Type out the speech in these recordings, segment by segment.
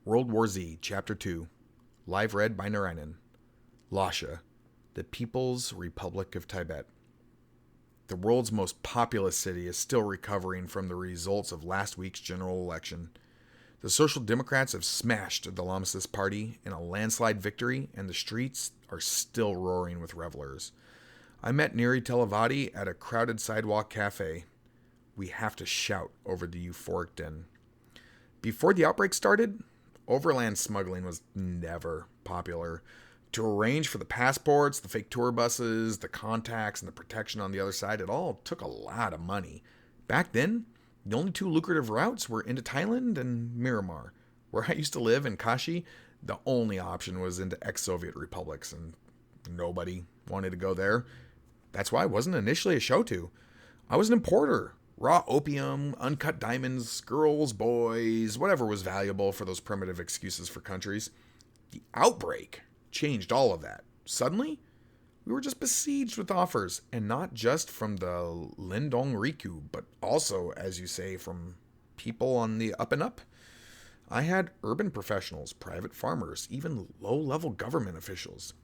World War Z, Chapter 2. Live read by Narayanan. Lhasa, the People's Republic of Tibet. The world's most populous city is still recovering from the results of last week's general election. The Social Democrats have smashed the Lamasis party in a landslide victory, and the streets are still roaring with revelers. I met Neri Telavadi at a crowded sidewalk cafe. We have to shout over the euphoric din. Before the outbreak started, overland smuggling was never popular. To arrange for the passports, the fake tour buses, the contacts, and the protection on the other side, it all took a lot of money. Back then, the only two lucrative routes were into Thailand and Myanmar. Where I used to live in Kashi, the only option was into ex-Soviet republics, and nobody wanted to go there. That's why I wasn't initially a shotu. I was an importer. Raw opium, uncut diamonds, girls, boys, whatever was valuable for those primitive excuses for countries. The outbreak changed all of that. Suddenly, we were just besieged with offers, and not just from the Lindong Riku, but also, as you say, from people on the up and up. I had urban professionals, private farmers, even low-level government officials.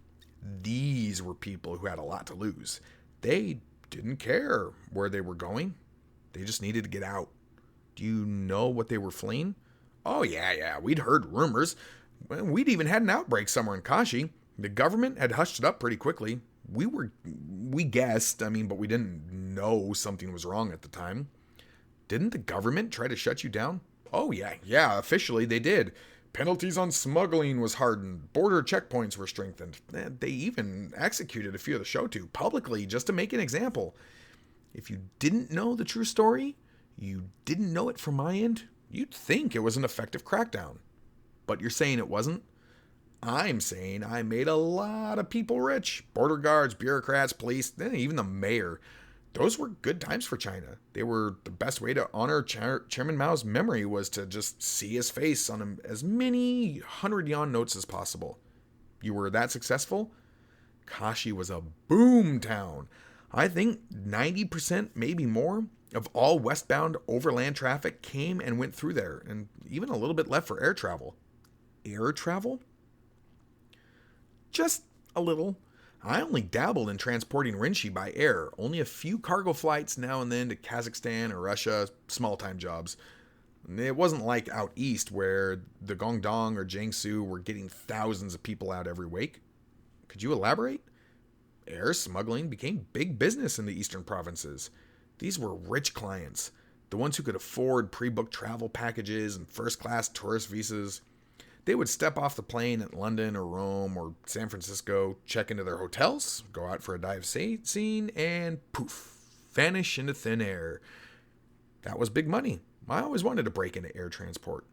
These were people who had a lot to lose. They didn't care where they were going. They just needed to get out. Do you know what they were fleeing? Oh, yeah. We'd heard rumors. We'd even had an outbreak somewhere in Kashi. The government had hushed it up pretty quickly. We guessed, but we didn't know something was wrong at the time. Didn't the government try to shut you down? Oh, yeah, officially they did. Penalties on smuggling was hardened. Border checkpoints were strengthened. They even executed a few of the Shotu publicly just to make an example. If you didn't know the true story, you didn't know it from my end, you'd think it was an effective crackdown. But you're saying it wasn't? I'm saying I made a lot of people rich. Border guards, bureaucrats, police, even the mayor. Those were good times for China. They were the best way to honor Chairman Mao's memory was to just see his face on as many 100 yuan notes as possible. You were that successful? Kashi was a boom town. I think 90%, maybe more, of all westbound overland traffic came and went through there, and even a little bit left for air travel. Air travel? Just a little. I only dabbled in transporting Rinshi by air, only a few cargo flights now and then to Kazakhstan or Russia, small-time jobs. It wasn't like out east where the Guangdong or Jiangsu were getting thousands of people out every week. Could you elaborate? Air smuggling became big business in the eastern provinces. These were rich clients, the ones who could afford pre-booked travel packages and first-class tourist visas. They would step off the plane at London or Rome or San Francisco, check into their hotels, go out for a dive sightseeing, and poof, vanish into thin air. That was big money. I always wanted to break into air transport.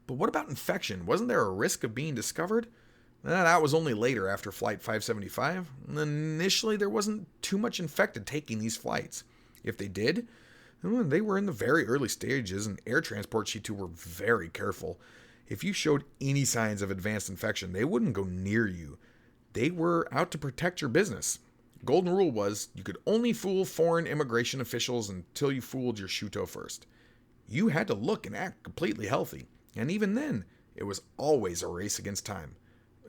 But what about infection? Wasn't there a risk of being discovered? That was only later after Flight 575. Initially, there wasn't too much infected taking these flights. If they did, they were in the very early stages, and air transport Shitu were very careful. If you showed any signs of advanced infection, they wouldn't go near you. They were out to protect your business. Golden rule was you could only fool foreign immigration officials until you fooled your Shuto first. You had to look and act completely healthy, and even then, it was always a race against time.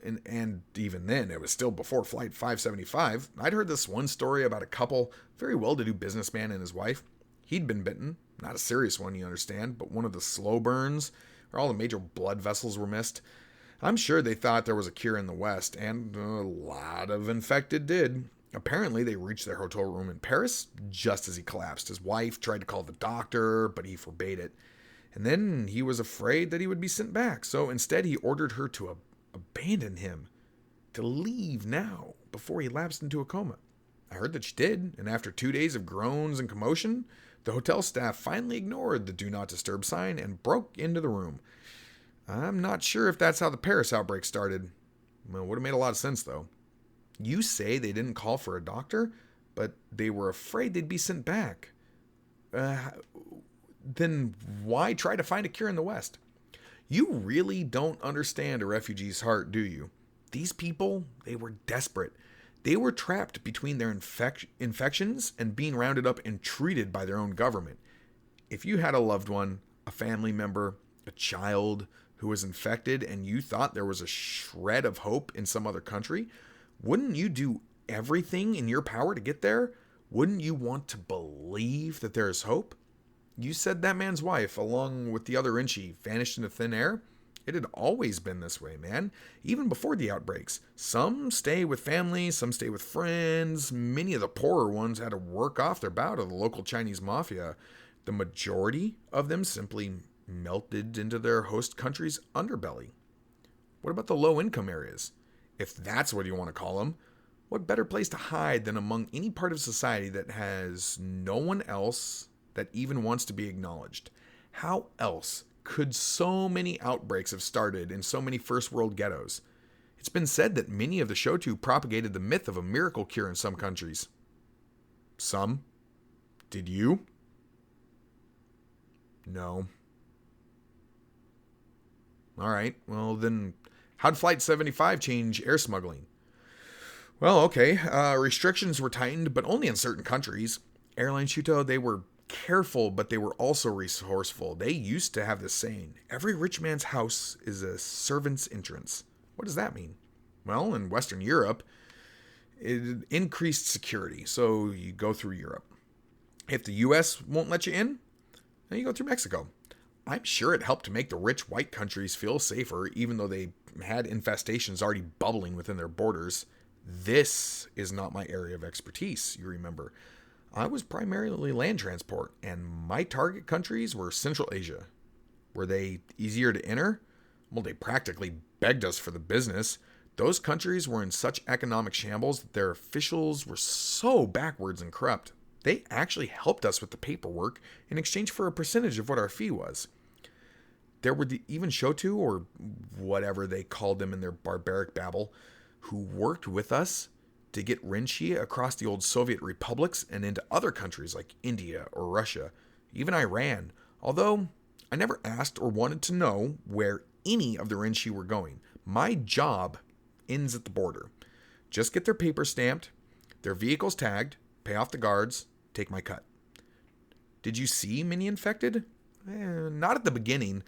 And even then, it was still before Flight 575. I'd heard this one story about a couple, very well-to-do businessman and his wife. He'd been bitten, not a serious one, you understand, but one of the slow burns, where all the major blood vessels were missed. I'm sure they thought there was a cure in the West, and a lot of infected did. Apparently, they reached their hotel room in Paris just as he collapsed. His wife tried to call the doctor, but he forbade it. And then he was afraid that he would be sent back, so instead he ordered her to abandon him, to leave now, before he lapsed into a coma. I heard that she did, and after 2 days of groans and commotion, the hotel staff finally ignored the do not disturb sign and broke into the room. I'm not sure if that's how the Paris outbreak started. Well, it would have made a lot of sense, though. You say they didn't call for a doctor, but they were afraid they'd be sent back. Then why try to find a cure in the West? You really don't understand a refugee's heart, do you? These people, they were desperate. They were trapped between their infections and being rounded up and treated by their own government. If you had a loved one, a family member, a child who was infected and you thought there was a shred of hope in some other country, wouldn't you do everything in your power to get there? Wouldn't you want to believe that there is hope? You said that man's wife, along with the other Rinchi, vanished into thin air. It had always been this way, man. Even before the outbreaks. Some stay with family, some stay with friends. Many of the poorer ones had to work off their bout of the local Chinese mafia. The majority of them simply melted into their host country's underbelly. What about the low-income areas? If that's what you want to call them, what better place to hide than among any part of society that has no one else that even wants to be acknowledged? How else could so many outbreaks have started in so many first world ghettos? It's been said that many of the Shotu propagated the myth of a miracle cure in some countries. Some? Did you? No. Alright, well then, how'd Flight 75 change air smuggling? Well, okay, restrictions were tightened, but only in certain countries. Airline Shuto, they were careful, but they were also resourceful. They used to have this saying, every rich man's house is a servant's entrance. What does that mean? Well, in Western Europe, it increased security, so you go through Europe. If the US won't let you in, then you go through Mexico. I'm sure it helped to make the rich white countries feel safer, even though they had infestations already bubbling within their borders. This is not my area of expertise, you remember. I was primarily land transport, and my target countries were Central Asia. Were they easier to enter? Well, they practically begged us for the business. Those countries were in such economic shambles that their officials were so backwards and corrupt. They actually helped us with the paperwork in exchange for a percentage of what our fee was. There were even Shotu, or whatever they called them in their barbaric babble, who worked with us to get Rinchi across the old Soviet republics and into other countries like India or Russia, even Iran, although I never asked or wanted to know where any of the Rinchi were going. My job ends at the border. Just get their papers stamped, their vehicles tagged, pay off the guards, take my cut. Did you see many infected? Not at the beginning.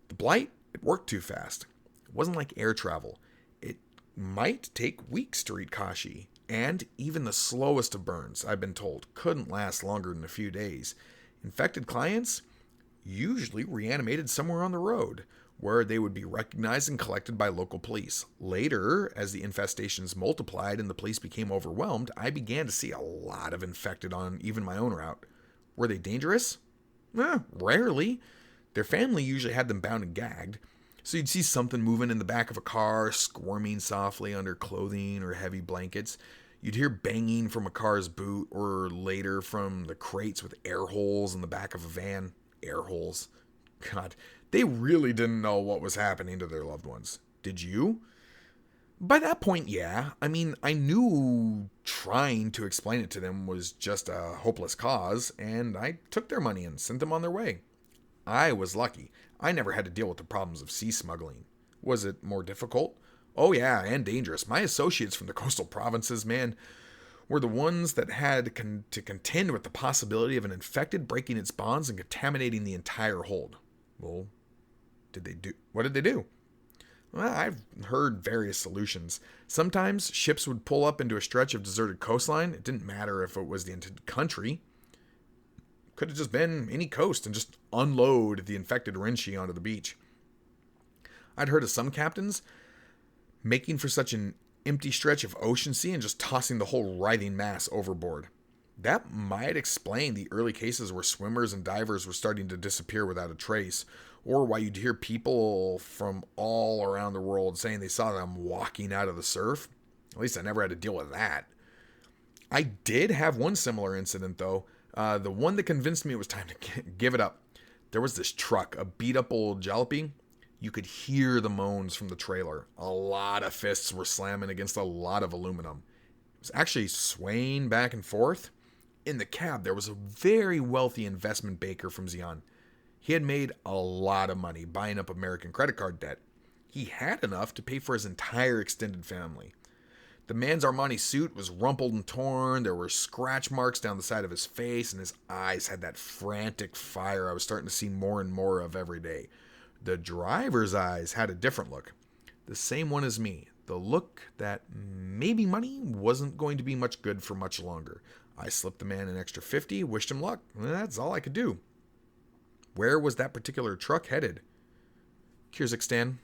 The blight, it worked too fast. It wasn't like air travel. It might take weeks to read Kashi, and even the slowest of burns, I've been told, couldn't last longer than a few days. Infected clients usually reanimated somewhere on the road, where they would be recognized and collected by local police. Later, as the infestations multiplied and the police became overwhelmed, I began to see a lot of infected on even my own route. Were they dangerous? Rarely. Their family usually had them bound and gagged, so you'd see something moving in the back of a car, squirming softly under clothing or heavy blankets. You'd hear banging from a car's boot, or later from the crates with air holes in the back of a van. Air holes. God, they really didn't know what was happening to their loved ones. Did you? By that point, yeah. I mean, I knew trying to explain it to them was just a hopeless cause, and I took their money and sent them on their way. I was lucky. I never had to deal with the problems of sea smuggling. Was it more difficult? Oh yeah, and dangerous. My associates from the coastal provinces, man, were the ones that had to contend with the possibility of an infected breaking its bonds and contaminating the entire hold. Well, what did they do? Well, I've heard various solutions. Sometimes ships would pull up into a stretch of deserted coastline. It didn't matter if it was the intended country. Could have just been any coast and just unload the infected Rinchi onto the beach. I'd heard of some captains making for such an empty stretch of ocean sea and just tossing the whole writhing mass overboard. That might explain the early cases where swimmers and divers were starting to disappear without a trace, or why you'd hear people from all around the world saying they saw them walking out of the surf. At least I never had to deal with that. I did have one similar incident, though. The one that convinced me it was time to give it up. There was this truck, a beat-up old jalopy. You could hear the moans from the trailer. A lot of fists were slamming against a lot of aluminum. It was actually swaying back and forth. In the cab, there was a very wealthy investment banker from Xi'an. He had made a lot of money buying up American credit card debt. He had enough to pay for his entire extended family. The man's Armani suit was rumpled and torn. There were scratch marks down the side of his face, and his eyes had that frantic fire I was starting to see more and more of every day. The driver's eyes had a different look. The same one as me. The look that maybe money wasn't going to be much good for much longer. I slipped the man an extra 50, wished him luck. That's all I could do. Where was that particular truck headed? Kyrgyzstan,